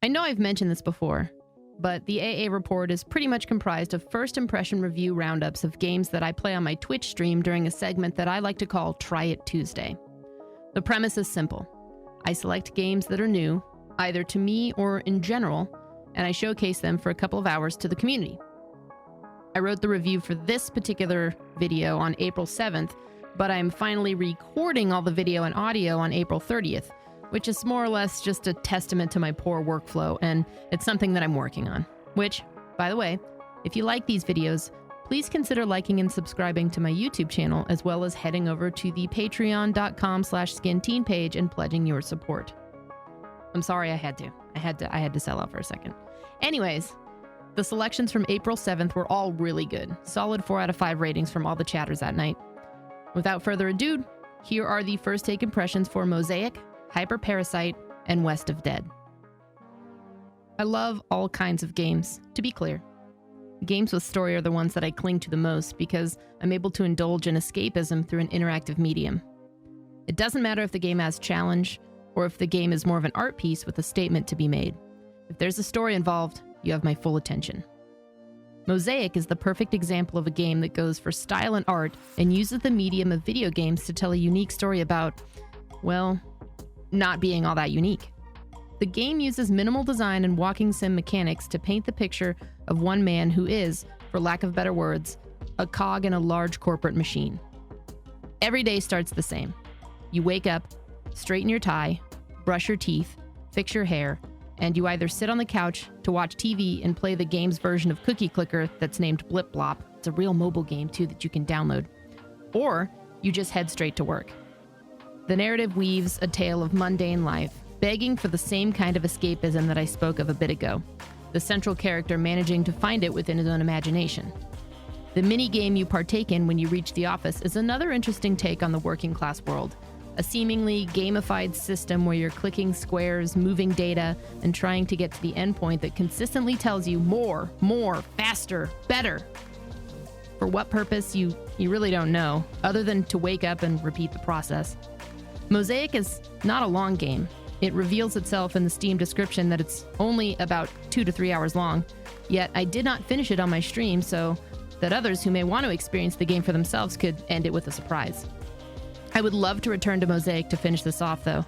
I know I've mentioned this before, but the AA report is pretty much comprised of first impression review roundups of games that I play on my Twitch stream during a segment that I like to call Try It Tuesday. The premise is simple. I select games that are new, either to me or in general, and I showcase them for a couple of hours to the community. I wrote the review for this particular video on April 7th, but I'm finally recording all the video and audio on April 30th, which is more or less just a testament to my poor workflow, and it's something that I'm working on. Which, by the way, if you like these videos, please consider liking and subscribing to my YouTube channel, as well as heading over to the patreon.com/skinteen page and pledging your support. I'm sorry I had to sell out for a second. Anyways, the selections from April 7th were all really good. Solid 4 out of 5 ratings from all the chatters that night. Without further ado, here are the first take impressions for Mosaic, HyperParasite, and West of Dead. I love all kinds of games, to be clear. Games with story are the ones that I cling to the most because I'm able to indulge in escapism through an interactive medium. It doesn't matter if the game has challenge or if the game is more of an art piece with a statement to be made. If there's a story involved, you have my full attention. Mosaic is the perfect example of a game that goes for style and art and uses the medium of video games to tell a unique story about, well, not being all that unique. The game uses minimal design and walking sim mechanics to paint the picture of one man who is, for lack of better words, a cog in a large corporate machine. Every day starts the same. You wake up, straighten your tie, brush your teeth, fix your hair, and you either sit on the couch to watch TV and play the game's version of Cookie Clicker that's named Blip Blop. It's a real mobile game too that you can download. Or you just head straight to work. The narrative weaves a tale of mundane life, begging for the same kind of escapism that I spoke of a bit ago, the central character managing to find it within his own imagination. The mini-game you partake in when you reach the office is another interesting take on the working class world, a seemingly gamified system where you're clicking squares, moving data, and trying to get to the endpoint that consistently tells you more, faster, better. For what purpose, you really don't know, other than to wake up and repeat the process. Mosaic is not a long game. It reveals itself in the Steam description that it's only about 2 to 3 hours long, yet I did not finish it on my stream so that others who may want to experience the game for themselves could end it with a surprise. I would love to return to Mosaic to finish this off, though.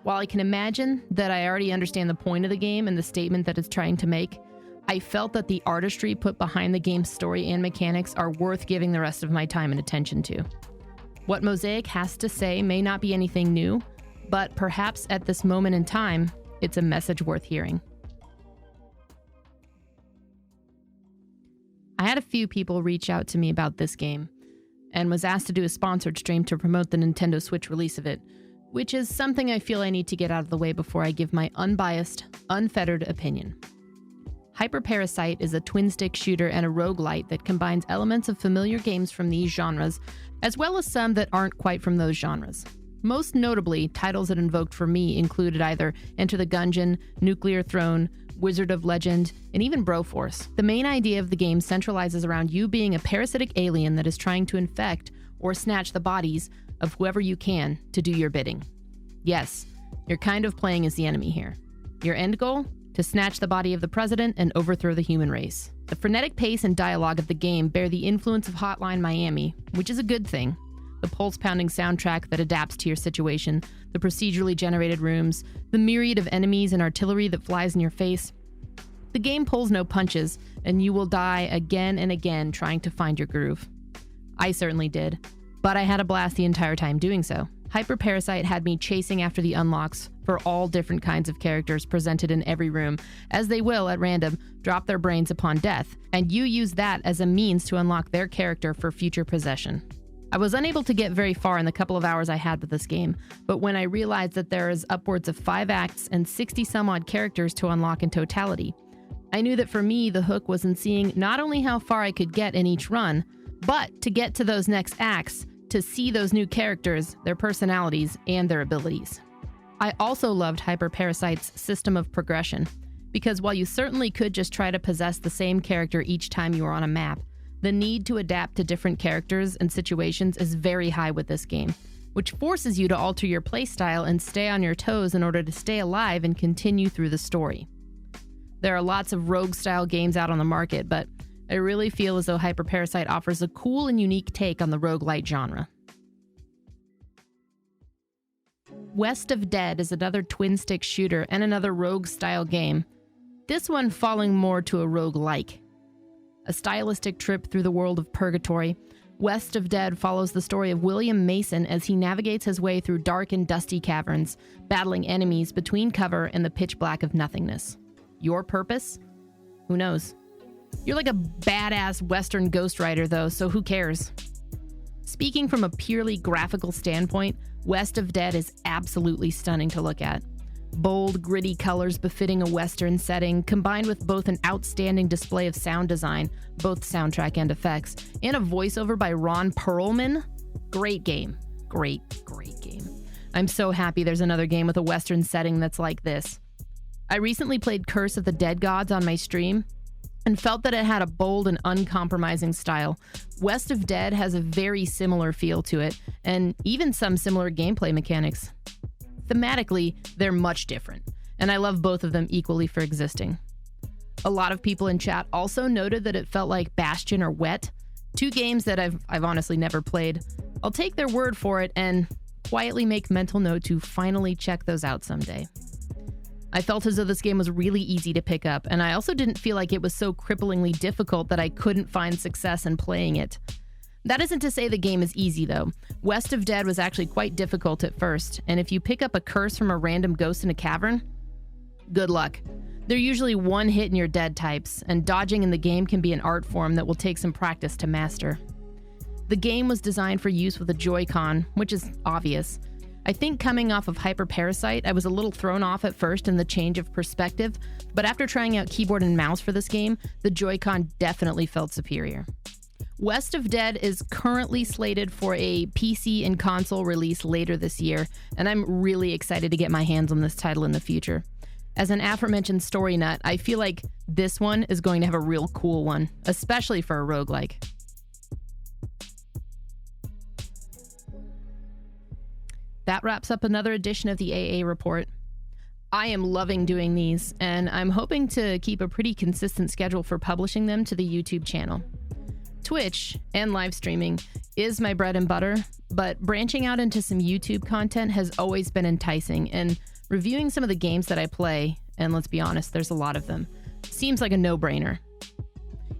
While I can imagine that I already understand the point of the game and the statement that it's trying to make, I felt that the artistry put behind the game's story and mechanics are worth giving the rest of my time and attention to. What Mosaic has to say may not be anything new, but perhaps at this moment in time, it's a message worth hearing. I had a few people reach out to me about this game, and was asked to do a sponsored stream to promote the Nintendo Switch release of it, which is something I feel I need to get out of the way before I give my unbiased, unfettered opinion. HyperParasite is a twin-stick shooter and a roguelite that combines elements of familiar games from these genres, as well as some that aren't quite from those genres. Most notably, titles that invoked for me included either Enter the Gungeon, Nuclear Throne, Wizard of Legend, and even Broforce. The main idea of the game centralizes around you being a parasitic alien that is trying to infect or snatch the bodies of whoever you can to do your bidding. Yes, you're kind of playing as the enemy here. Your end goal? To snatch the body of the president and overthrow the human race. The frenetic pace and dialogue of the game bear the influence of Hotline Miami, which is a good thing. The pulse-pounding soundtrack that adapts to your situation, the procedurally generated rooms, the myriad of enemies and artillery that flies in your face. The game pulls no punches, and you will die again and again trying to find your groove. I certainly did, but I had a blast the entire time doing so. HyperParasite had me chasing after the unlocks for all different kinds of characters presented in every room, as they will, at random, drop their brains upon death, and you use that as a means to unlock their character for future possession. I was unable to get very far in the couple of hours I had with this game, but when I realized that there is upwards of 5 acts and 60 some odd characters to unlock in totality, I knew that for me the hook was in seeing not only how far I could get in each run, but to get to those next acts, to see those new characters, their personalities, and their abilities. I also loved HyperParasite's system of progression, because while you certainly could just try to possess the same character each time you were on a map, the need to adapt to different characters and situations is very high with this game, which forces you to alter your playstyle and stay on your toes in order to stay alive and continue through the story. There are lots of rogue-style games out on the market, but I really feel as though HyperParasite offers a cool and unique take on the roguelite genre. West of Dead is another twin-stick shooter and another rogue-style game, this one falling more to a roguelike. A stylistic trip through the world of purgatory, West of Dead follows the story of William Mason as he navigates his way through dark and dusty caverns, battling enemies between cover and the pitch black of nothingness. Your purpose? Who knows? You're like a badass Western ghostwriter, though, so who cares? Speaking from a purely graphical standpoint, West of Dead is absolutely stunning to look at. Bold, gritty colors befitting a Western setting, combined with both an outstanding display of sound design, both soundtrack and effects, and a voiceover by Ron Perlman. Great game. Great game. I'm so happy there's another game with a Western setting that's like this. I recently played Curse of the Dead Gods on my stream and felt that it had a bold and uncompromising style. West of Dead has a very similar feel to it, and even some similar gameplay mechanics. Thematically, they're much different, and I love both of them equally for existing. A lot of people in chat also noted that it felt like Bastion or Wet, two games that I've honestly never played. I'll take their word for it and quietly make mental note to finally check those out someday. I felt as though this game was really easy to pick up, and I also didn't feel like it was so cripplingly difficult that I couldn't find success in playing it. That isn't to say the game is easy, though. West of Dead was actually quite difficult at first, and if you pick up a curse from a random ghost in a cavern, good luck. They're usually one hit and you're dead types, and dodging in the game can be an art form that will take some practice to master. The game was designed for use with a Joy-Con, which is obvious. I think coming off of HyperParasite, I was a little thrown off at first in the change of perspective, but after trying out keyboard and mouse for this game, the Joy-Con definitely felt superior. West of Dead is currently slated for a PC and console release later this year, and I'm really excited to get my hands on this title in the future. As an aforementioned story nut, I feel like this one is going to have a real cool one, especially for a roguelike. That wraps up another edition of the AA Report. I am loving doing these, and I'm hoping to keep a pretty consistent schedule for publishing them to the YouTube channel. Twitch and live streaming is my bread and butter, but branching out into some YouTube content has always been enticing, and reviewing some of the games that I play, and let's be honest, there's a lot of them, seems like a no-brainer.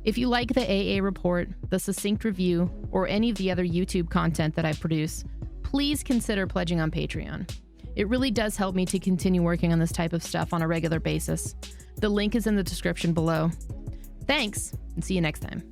If you like the AA Report, the Succinct Review, or any of the other YouTube content that I produce, please consider pledging on Patreon. It really does help me to continue working on this type of stuff on a regular basis. The link is in the description below. Thanks, and see you next time.